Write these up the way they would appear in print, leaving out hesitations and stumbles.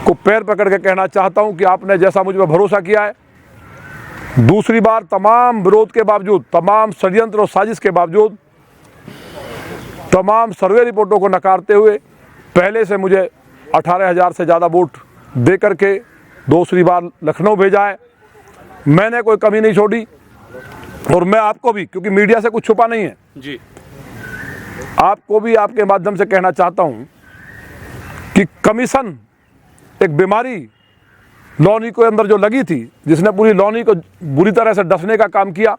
को पैर पकड़ के कहना चाहता हूं कि आपने जैसा मुझ पर भरोसा किया है, दूसरी बार तमाम विरोध के बावजूद, तमाम षड्यंत्र और साजिश के बावजूद, तमाम सर्वे रिपोर्टों को नकारते हुए पहले से मुझे 18,000 से ज़्यादा वोट दे करके दूसरी बार लखनऊ भेजा है। मैंने कोई कमी नहीं छोड़ी और मैं आपको भी, क्योंकि मीडिया से कुछ छुपा नहीं है जी, आपको भी आपके माध्यम से कहना चाहता हूं कि कमीशन एक बीमारी लॉनी के अंदर जो लगी थी, जिसने पूरी लॉनी को बुरी तरह से डसने का काम किया,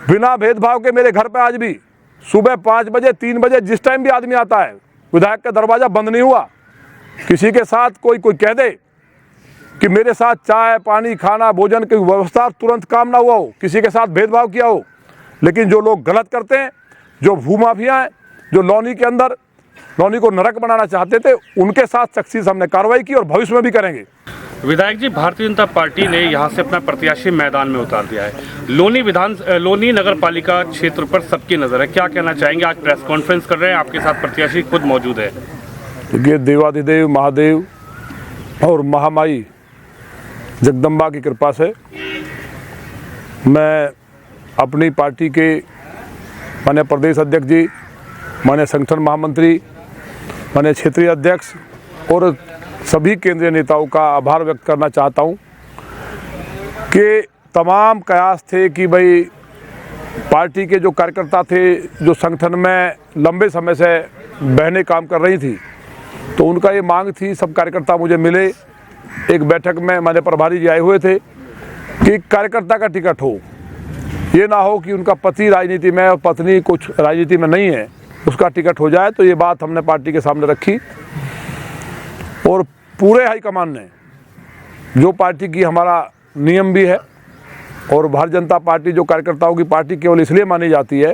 बिना भेदभाव के मेरे घर पे आज भी सुबह 5 बजे 3 बजे जिस टाइम भी आदमी आता है, विधायक का दरवाज़ा बंद नहीं हुआ। किसी के साथ कोई कह दे कि मेरे साथ चाय पानी खाना भोजन की व्यवस्था, तुरंत काम ना हुआ हो, किसी के साथ भेदभाव किया हो। लेकिन जो लोग गलत करते हैं, जो भूमाफिया हैं, जो लॉनी के अंदर लॉनी को नरक बनाना चाहते थे, उनके साथ सख्ती से हमने कार्रवाई की और भविष्य में भी करेंगे। विधायक जी, भारतीय जनता पार्टी ने यहां से अपना प्रत्याशी मैदान में उतार दिया है। लोनी नगर पालिका क्षेत्र पर सबकी नज़र है, क्या कहना चाहेंगे? आज प्रेस कॉन्फ्रेंस कर रहे हैं, आपके साथ प्रत्याशी खुद मौजूद है। देखिए, देवाधिदेव महादेव और महामाई जगदम्बा की कृपा से मैं अपनी पार्टी के माननीय प्रदेश अध्यक्ष जी, माननीय संगठन महामंत्री, माननीय क्षेत्रीय अध्यक्ष और सभी केंद्रीय नेताओं का आभार व्यक्त करना चाहता हूं कि तमाम कयास थे कि भाई पार्टी के जो कार्यकर्ता थे, जो संगठन में लंबे समय से बहनें काम कर रही थी, तो उनका ये मांग थी, सब कार्यकर्ता मुझे मिले। एक बैठक में माननीय प्रभारी जी आए हुए थे कि कार्यकर्ता का टिकट हो, ये ना हो कि उनका पति राजनीति में और पत्नी कुछ राजनीति में नहीं है, उसका टिकट हो जाए। तो ये बात हमने पार्टी के सामने रखी और पूरे हाईकमान ने, जो पार्टी की हमारा नियम भी है और भारतीय जनता पार्टी जो कार्यकर्ताओं की पार्टी केवल इसलिए मानी जाती है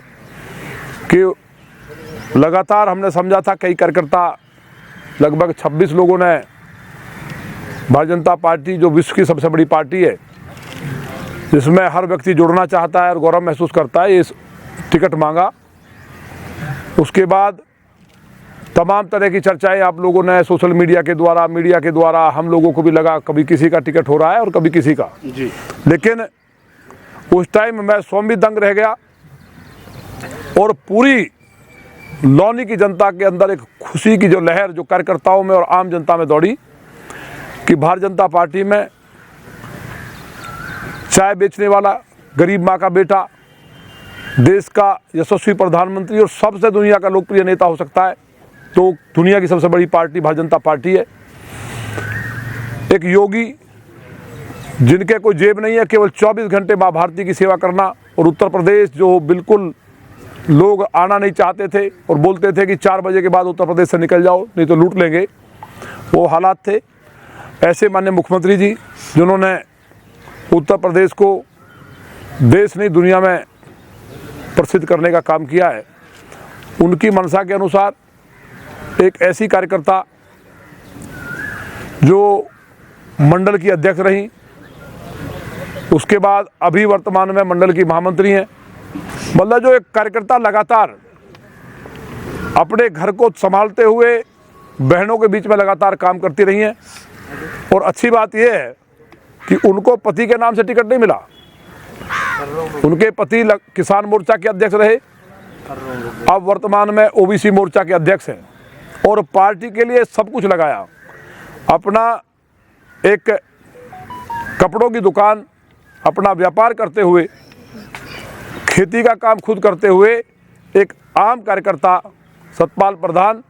कि लगातार हमने समझा था, कई कार्यकर्ता लगभग 26 लोगों ने भारतीय जनता पार्टी जो विश्व की सबसे बड़ी पार्टी है, जिसमें हर व्यक्ति जुड़ना चाहता है और गौरव महसूस करता है, इस टिकट मांगा। उसके बाद तमाम तरह की चर्चाएं आप लोगों ने सोशल मीडिया के द्वारा हम लोगों को भी लगा कभी किसी का टिकट हो रहा है और कभी किसी का जी। लेकिन उस टाइम मैं स्वयं भी दंग रह गया और पूरी लॉनी की जनता के अंदर एक खुशी की जो लहर जो कार्यकर्ताओं में और आम जनता में दौड़ी कि भारतीय जनता पार्टी में चाय बेचने वाला गरीब माँ का बेटा, देश का यशस्वी प्रधानमंत्री और सबसे दुनिया का लोकप्रिय नेता हो सकता है, तो दुनिया की सबसे बड़ी पार्टी भारतीय जनता पार्टी है। एक योगी जिनके कोई जेब नहीं है, केवल 24 घंटे माँ भारती की सेवा करना, और उत्तर प्रदेश जो बिल्कुल लोग आना नहीं चाहते थे और बोलते थे कि 4 बजे के बाद उत्तर प्रदेश से निकल जाओ नहीं तो लूट लेंगे, वो हालात थे। ऐसे माननीय मुख्यमंत्री जी जिन्होंने उत्तर प्रदेश को देश नहीं दुनिया में प्रसिद्ध करने का काम किया है, उनकी मंशा के अनुसार एक ऐसी कार्यकर्ता जो मंडल की अध्यक्ष रही, उसके बाद अभी वर्तमान में मंडल की महामंत्री हैं, मतलब जो एक कार्यकर्ता लगातार अपने घर को संभालते हुए बहनों के बीच में लगातार काम करती रही हैं। और अच्छी बात यह है कि उनको पति के नाम से टिकट नहीं मिला, उनके पति किसान मोर्चा के अध्यक्ष रहे, अब वर्तमान में ओबीसी मोर्चा के अध्यक्ष हैं और पार्टी के लिए सब कुछ लगाया। अपना एक कपड़ों की दुकान, अपना व्यापार करते हुए, खेती का काम खुद करते हुए, एक आम कार्यकर्ता सतपाल प्रधान,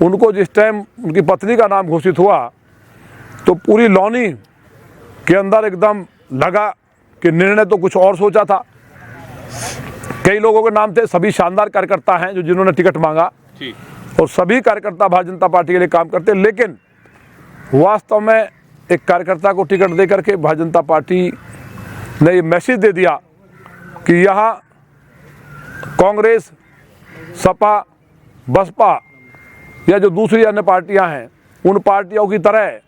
उनको जिस टाइम उनकी पत्नी का नाम घोषित हुआ तो पूरी लॉनी के अंदर एकदम लगा कि निर्णय तो कुछ और सोचा था। कई लोगों के नाम थे, सभी शानदार कार्यकर्ता हैं जो जिन्होंने टिकट मांगा और सभी कार्यकर्ता भारतीय जनता पार्टी के लिए काम करते, लेकिन वास्तव में एक कार्यकर्ता को टिकट दे करके भारतीय जनता पार्टी ने ये मैसेज दे दिया कि यहाँ कांग्रेस, सपा, बसपा या जो दूसरी अन्य पार्टियां हैं, उन पार्टियों की तरह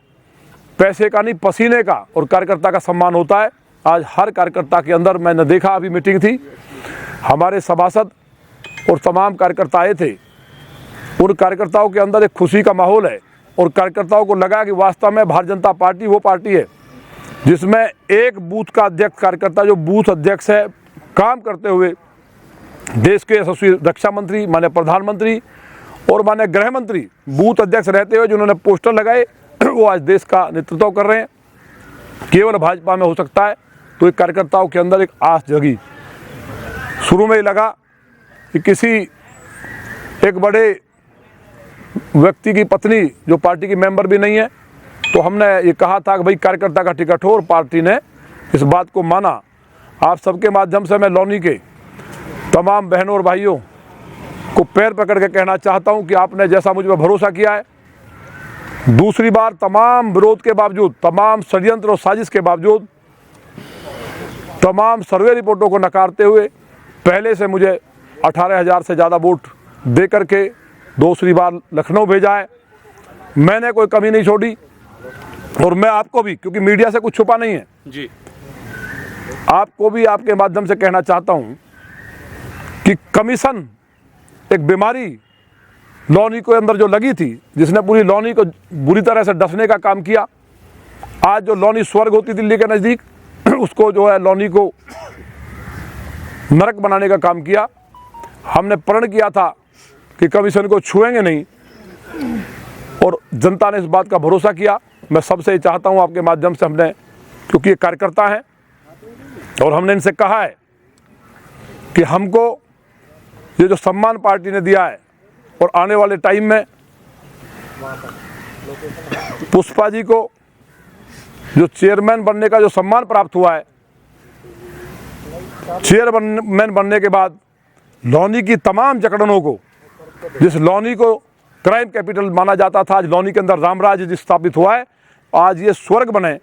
पैसे का नहीं पसीने का और कार्यकर्ता का सम्मान होता है। आज हर कार्यकर्ता के अंदर, मैंने देखा अभी मीटिंग थी, हमारे सभासद और तमाम कार्यकर्ता आए थे, उन कार्यकर्ताओं के अंदर एक खुशी का माहौल है और कार्यकर्ताओं को लगा कि वास्तव में भारतीय जनता पार्टी वो पार्टी है जिसमें एक बूथ का अध्यक्ष कार्यकर्ता, जो बूथ अध्यक्ष है, काम करते हुए देश के यशस्वी रक्षा मंत्री, माननीय प्रधानमंत्री और माननीय गृह मंत्री बूथ अध्यक्ष रहते हुए जिन्होंने पोस्टर लगाए, वो आज देश का नेतृत्व कर रहे हैं। केवल भाजपा में हो सकता है। तो एक कार्यकर्ताओं के अंदर एक आस जगी। शुरू में ही लगा कि किसी एक बड़े व्यक्ति की पत्नी जो पार्टी की मेंबर भी नहीं है, तो हमने ये कहा था कि भाई कार्यकर्ता का टिकट हो, और पार्टी ने इस बात को माना। आप सबके माध्यम से मैं लौनी के तमाम बहनों और भाइयों को पैर पकड़ के कहना चाहता हूं कि आपने जैसा मुझ पर भरोसा किया है, दूसरी बार तमाम विरोध के बावजूद, तमाम षड्यंत्र और साजिश के बावजूद, तमाम सर्वे रिपोर्टों को नकारते हुए पहले से मुझे 18,000 से ज़्यादा वोट दे करके दूसरी बार लखनऊ भेजा है। मैंने कोई कमी नहीं छोड़ी, और मैं आपको भी, क्योंकि मीडिया से कुछ छुपा नहीं है जी, आपको भी आपके माध्यम से कहना चाहता हूं कि कमीशन एक बीमारी लौनी के अंदर जो लगी थी, जिसने पूरी लौनी को बुरी तरह से डसने का काम किया। आज जो लौनी स्वर्ग होती दिल्ली के नज़दीक, उसको जो है लौनी को नरक बनाने का काम किया। हमने प्रण किया था कि कमीशन को छुएंगे नहीं, और जनता ने इस बात का भरोसा किया। मैं सबसे चाहता हूं आपके माध्यम से, हमने, क्योंकि ये कार्यकर्ता हैं और हमने इनसे कहा है कि हमको ये जो सम्मान पार्टी ने दिया है, और आने वाले टाइम में पुष्पा जी को जो चेयरमैन बनने का जो सम्मान प्राप्त हुआ है, चेयरमैन बनने के बाद लौनी की तमाम जकड़नों को, जिस लौनी को क्राइम कैपिटल माना जाता था, आज लौनी के अंदर रामराज स्थापित हुआ है, आज ये स्वर्ग बने।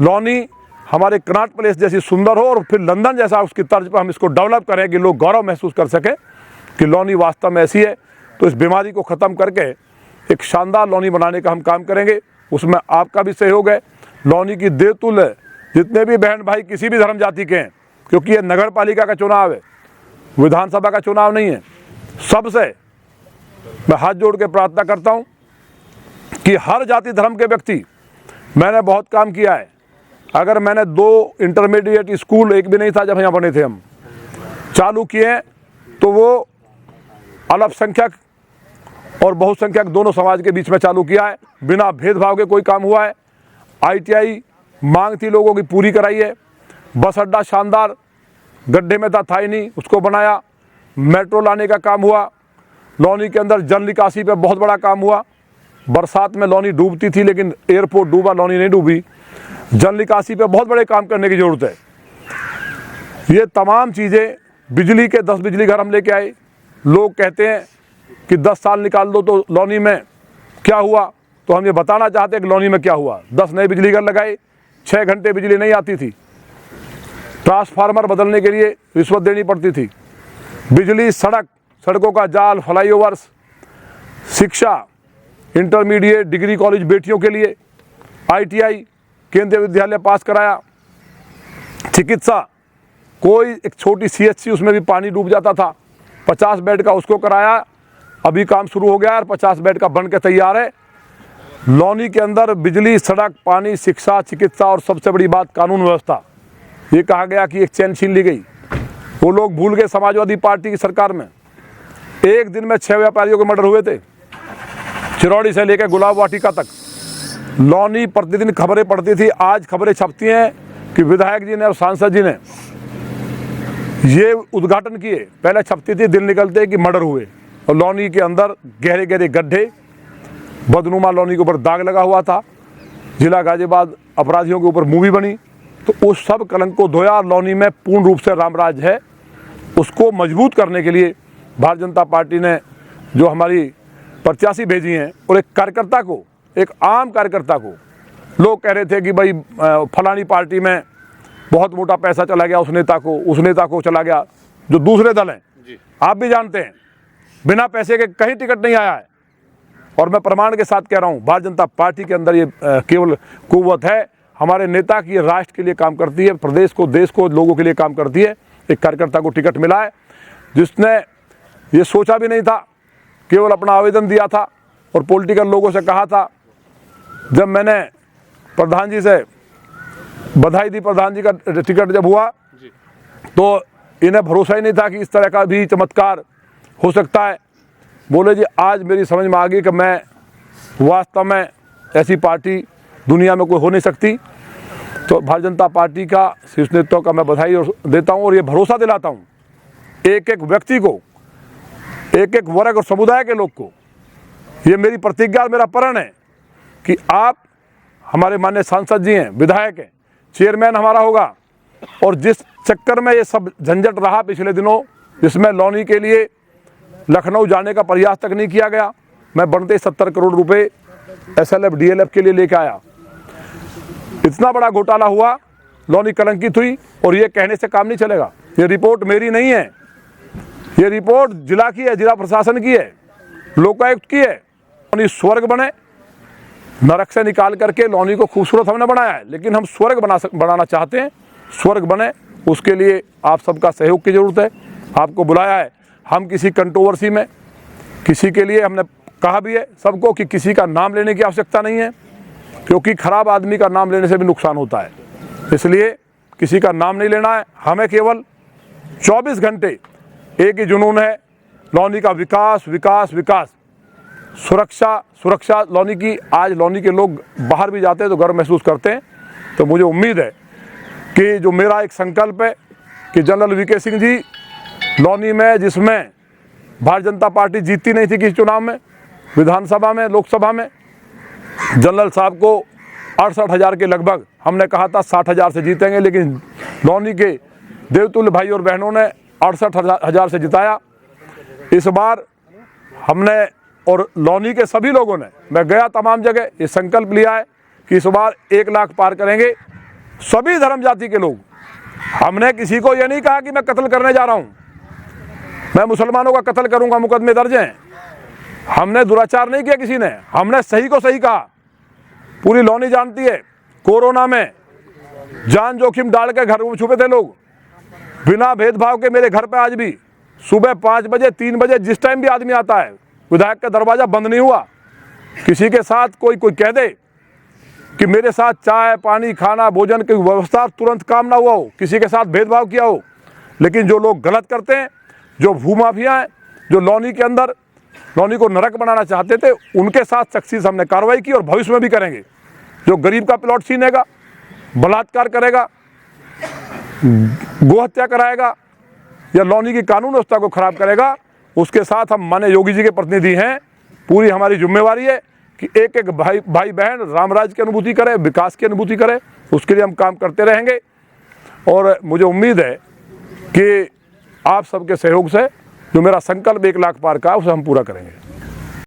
लौनी हमारे कनॉट प्लेस जैसी सुंदर हो, और फिर लंदन जैसा उसकी तर्ज पर हम इसको डेवलप करें कि लोग गौरव महसूस कर सकें कि लौनी वास्तव में ऐसी है। तो इस बीमारी को ख़त्म करके एक शानदार लौनी बनाने का हम काम करेंगे। उसमें आपका भी सहयोग है। लौनी की देवतुल्य जितने भी बहन भाई किसी भी धर्म जाति के हैं, क्योंकि ये नगर पालिका का चुनाव है, विधानसभा का चुनाव नहीं है, सबसे मैं हाथ जोड़ के प्रार्थना करता हूं कि हर जाति धर्म के व्यक्ति, मैंने बहुत काम किया है। अगर मैंने 2 इंटरमीडिएट स्कूल, एक भी नहीं था जब यहाँ बने थे, हम चालू किए, तो वो अल्पसंख्यक और बहुसंख्यक दोनों समाज के बीच में चालू किया है। बिना भेदभाव के कोई काम हुआ है। ITI मांग थी लोगों की, पूरी कराई है। बस अड्डा शानदार, गड्ढे में था ही नहीं, उसको बनाया। मेट्रो लाने का काम हुआ। लौनी के अंदर जल निकासी पे बहुत बड़ा काम हुआ। बरसात में लौनी डूबती थी, लेकिन एयरपोर्ट डूबा, लौनी नहीं डूबी। जल निकासी पे बहुत बड़े काम करने की ज़रूरत है। ये तमाम चीज़ें, बिजली के 10 बिजली घर हम लेके आए। लोग कहते हैं कि 10 साल निकाल दो तो लौनी में क्या हुआ, तो हम ये बताना चाहते हैं कि लौनी में क्या हुआ। 10 नए बिजली घर लगाए, 6 घंटे बिजली नहीं आती थी। ट्रांसफार्मर बदलने के लिए रिश्वत देनी पड़ती थी। बिजली, सड़कों का जाल, फ्लाईओवर्स, शिक्षा, इंटरमीडिएट, डिग्री कॉलेज बेटियों के लिए, ITI केंद्रीय विद्यालय पास कराया। चिकित्सा, कोई एक छोटी CHC, उसमें भी पानी डूब जाता था, 50 बेड का उसको कराया। अभी काम शुरू हो गया और 50 बेड का बन के तैयार है। लौनी के अंदर बिजली, सड़क, पानी, शिक्षा, चिकित्सा और सबसे बड़ी बात कानून व्यवस्था। ये कहा गया कि एक चैन छीन ली गई, वो लोग भूल गए। समाजवादी पार्टी की सरकार में एक दिन में 6 व्यापारियों के मर्डर हुए थे, चिरौड़ी से लेकर गुलाब वाटिका तक। लौनी प्रतिदिन खबरें पढ़ती थी। आज खबरें छपती हैं कि विधायक जी ने और सांसद जी ने ये उद्घाटन किए। पहले छपती थी दिन निकलते कि मर्डर हुए, और लौनी के अंदर गहरे गहरे गड्ढे, बदनुमा लौनी के ऊपर दाग लगा हुआ था। जिला गाजियाबाद अपराधियों के ऊपर मूवी बनी। तो उस सब कलंक को धोया। लौनी में पूर्ण रूप से रामराज है। उसको मजबूत करने के लिए भारतीय जनता पार्टी ने जो हमारी प्रत्याशी भेजी हैं, और एक कार्यकर्ता को, एक आम कार्यकर्ता को, लोग कह रहे थे कि भाई फलानी पार्टी में बहुत मोटा पैसा चला गया, उस नेता को चला गया। जो दूसरे दल हैं, आप भी जानते हैं, बिना पैसे के कहीं टिकट नहीं आया है। और मैं प्रमाण के साथ कह रहा हूं, भारतीय जनता पार्टी के अंदर ये केवल कुव्वत है। हमारे नेता की राष्ट्र के लिए काम करती है, प्रदेश को, देश को, लोगों के लिए काम करती है। एक कार्यकर्ता को टिकट मिला है जिसने ये सोचा भी नहीं था, केवल अपना आवेदन दिया था और पॉलिटिकल लोगों से कहा था जब मैंने प्रधान जी से बधाई दी, प्रधान जी का टिकट जब हुआ तो इन्हें भरोसा ही नहीं था कि इस तरह का भी चमत्कार हो सकता है। बोले जी आज मेरी समझ में आ गई कि मैं वास्तव में ऐसी पार्टी दुनिया में कोई हो नहीं सकती। तो भारतीय जनता पार्टी का शीर्ष नेतृत्व का मैं बधाई देता हूँ और ये भरोसा दिलाता हूँ एक एक व्यक्ति को, एक एक वर्ग और समुदाय के लोग को। ये मेरी प्रतिज्ञा, मेरा प्रण है कि आप हमारे माननीय सांसद जी हैं, विधायक हैं, चेयरमैन हमारा होगा। और जिस चक्कर में ये सब झंझट रहा पिछले दिनों, जिसमें लौनी के लिए लखनऊ जाने का प्रयास तक नहीं किया गया, मैं बनते 70 करोड़ रुपए SLF DLF के लिए लेके आया। इतना बड़ा घोटाला हुआ, लौनी कलंकित हुई और ये कहने से काम नहीं चलेगा। ये रिपोर्ट मेरी नहीं है, ये रिपोर्ट जिला की है, जिला प्रशासन की है, लोकायुक्त की है। लौनी स्वर्ग बने, नरक से निकाल करके लौनी को खूबसूरत हमने बनाया है, लेकिन हम स्वर्ग बनाना चाहते हैं, स्वर्ग बने। उसके लिए आप सबका सहयोग की जरूरत है। आपको बुलाया है, हम किसी कंट्रोवर्सी में किसी के लिए हमने कहा भी है सबको कि किसी का नाम लेने की आवश्यकता नहीं है, क्योंकि खराब आदमी का नाम लेने से भी नुकसान होता है। इसलिए किसी का नाम नहीं लेना है। हमें केवल 24 घंटे एक ही जुनून है, लौनी का विकास विकास विकास, सुरक्षा सुरक्षा लौनी की। आज लौनी के लोग बाहर भी जाते हैं तो गर्व महसूस करते हैं। तो मुझे उम्मीद है कि जो मेरा एक संकल्प है कि जनरल VK सिंह जी लौनी में, जिसमें भारतीय जनता पार्टी जीतती नहीं थी किसी चुनाव में, विधानसभा में, लोकसभा में, जनरल साहब को 68,000 के लगभग, हमने कहा था 60,000 से जीतेंगे, लेकिन लौनी के देवतुल्य भाई और बहनों ने 68,000 से जिताया। इस बार हमने और लौनी के सभी लोगों ने, मैं गया तमाम जगह, ये संकल्प लिया है कि इस बार 1 लाख पार करेंगे सभी धर्म जाति के लोग। हमने किसी को ये नहीं कहा कि मैं कत्ल करने जा रहा हूँ, मैं मुसलमानों का कत्ल करूंगा, मुकदमे दर्ज हैं। हमने दुराचार नहीं किया किसी ने, हमने सही को सही कहा। पूरी लौनी जानती है, कोरोना में जान जोखिम डाल के घर में छुपे थे लोग, बिना भेदभाव के मेरे घर पे आज भी सुबह 5 बजे 3 बजे जिस टाइम भी आदमी आता है, विधायक का दरवाजा बंद नहीं हुआ। किसी के साथ कोई कह दे कि मेरे साथ चाय पानी खाना भोजन की व्यवस्था, तुरंत काम ना हुआ हो, किसी के साथ भेदभाव किया हो। लेकिन जो लोग गलत करते हैं, जो भूमाफिया हैं, जो लौनी के अंदर लौनी को नरक बनाना चाहते थे, उनके साथ सख्ती से हमने कार्रवाई की और भविष्य में भी करेंगे। जो गरीब का प्लॉट छीनेगा, बलात्कार करेगा, गोहत्या कराएगा या लौनी की कानून व्यवस्था को खराब करेगा, उसके साथ हम माननीय योगी जी के प्रतिनिधि हैं। पूरी हमारी जिम्मेवारी है कि एक एक भाई बहन रामराज की अनुभूति करे, विकास की अनुभूति करे। उसके लिए हम काम करते रहेंगे और मुझे उम्मीद है कि आप सबके सहयोग से जो मेरा संकल्प 1 लाख पार का, उसे हम पूरा करेंगे।